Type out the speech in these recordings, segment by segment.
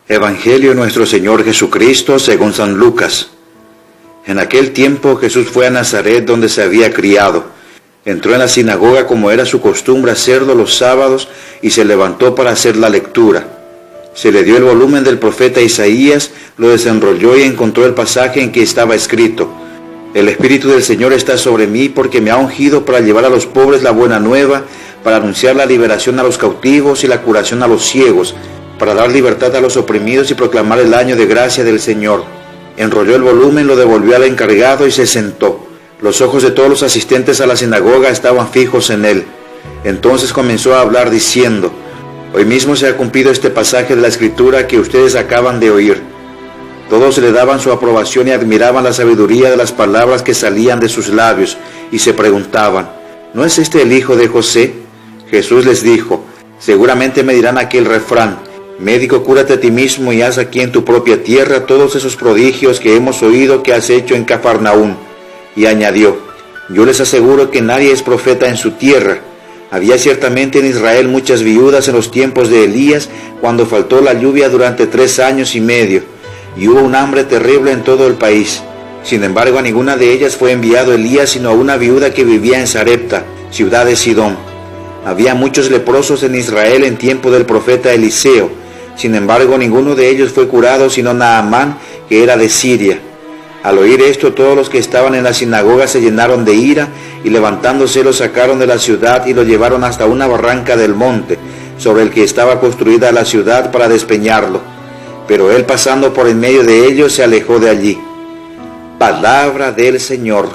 Evangelio de nuestro Señor Jesucristo según San Lucas. En aquel tiempo Jesús fue a Nazaret, donde se había criado. Entró en la sinagoga, como era su costumbre hacerlo los sábados, y se levantó para hacer la lectura. Se le dio el volumen del profeta Isaías, lo desenrolló y encontró el pasaje en que estaba escrito: El Espíritu del Señor está sobre mí, porque me ha ungido para llevar a los pobres la buena nueva, para anunciar la liberación a los cautivos y la curación a los ciegos, para dar libertad a los oprimidos y proclamar el año de gracia del Señor. Enrolló el volumen, lo devolvió al encargado y se sentó. Los ojos de todos los asistentes a la sinagoga estaban fijos en él. Entonces comenzó a hablar diciendo: Hoy mismo se ha cumplido este pasaje de la Escritura que ustedes acaban de oír. Todos le daban su aprobación y admiraban la sabiduría de las palabras que salían de sus labios, y se preguntaban: ¿No es este el hijo de José? Jesús les dijo: Seguramente me dirán aquel refrán: Médico, cúrate a ti mismo y haz aquí en tu propia tierra todos esos prodigios que hemos oído que has hecho en Cafarnaúm. Y añadió: Yo les aseguro que nadie es profeta en su tierra. Había ciertamente en Israel muchas viudas en los tiempos de Elías, cuando faltó la lluvia durante 3 años y medio, y hubo un hambre terrible en todo el país. Sin embargo, a ninguna de ellas fue enviado Elías, sino a una viuda que vivía en Sarepta, ciudad de Sidón. Había muchos leprosos en Israel en tiempo del profeta Eliseo. Sin embargo, ninguno de ellos fue curado, sino Naamán, que era de Siria. Al oír esto, todos los que estaban en la sinagoga se llenaron de ira, y levantándose lo sacaron de la ciudad y lo llevaron hasta una barranca del monte, sobre el que estaba construida la ciudad, para despeñarlo. Pero él, pasando por en medio de ellos, se alejó de allí. Palabra del Señor.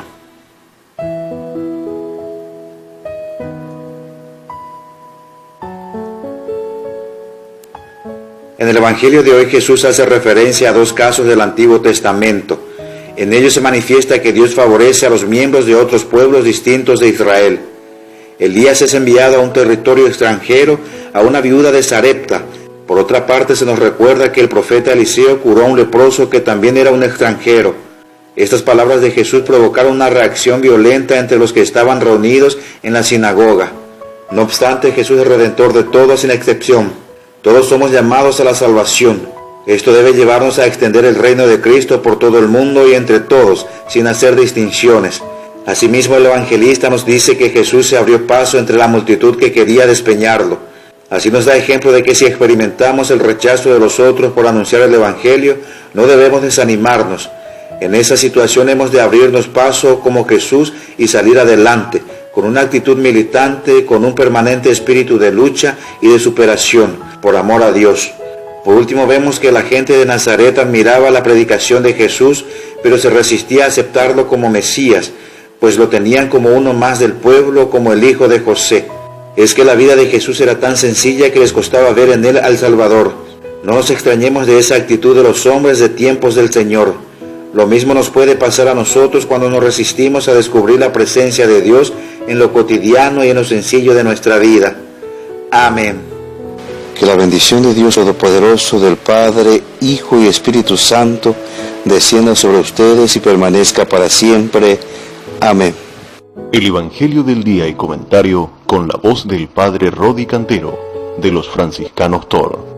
En el Evangelio de hoy Jesús hace referencia a 2 casos del Antiguo Testamento. En ellos se manifiesta que Dios favorece a los miembros de otros pueblos distintos de Israel. Elías es enviado a un territorio extranjero, a una viuda de Sarepta. Por otra parte, se nos recuerda que el profeta Eliseo curó a un leproso que también era un extranjero. Estas palabras de Jesús provocaron una reacción violenta entre los que estaban reunidos en la sinagoga. No obstante, Jesús es redentor de todos sin excepción. Todos somos llamados a la salvación. Esto debe llevarnos a extender el reino de Cristo por todo el mundo y entre todos, sin hacer distinciones. Asimismo, el evangelista nos dice que Jesús se abrió paso entre la multitud que quería despeñarlo. Así nos da ejemplo de que si experimentamos el rechazo de los otros por anunciar el evangelio, no debemos desanimarnos. En esa situación hemos de abrirnos paso como Jesús y salir adelante, con una actitud militante, con un permanente espíritu de lucha y de superación, por amor a Dios. Por último, vemos que la gente de Nazaret admiraba la predicación de Jesús, pero se resistía a aceptarlo como Mesías, pues lo tenían como uno más del pueblo, como el hijo de José. Es que la vida de Jesús era tan sencilla que les costaba ver en él al Salvador. No nos extrañemos de esa actitud de los hombres de tiempos del Señor. Lo mismo nos puede pasar a nosotros cuando nos resistimos a descubrir la presencia de Dios en lo cotidiano y en lo sencillo de nuestra vida. Amén. Que la bendición de Dios Todopoderoso, del Padre, Hijo y Espíritu Santo, descienda sobre ustedes y permanezca para siempre. Amén. El Evangelio del Día y Comentario con la voz del Padre Rodi Cantero, de los Franciscanos Toro.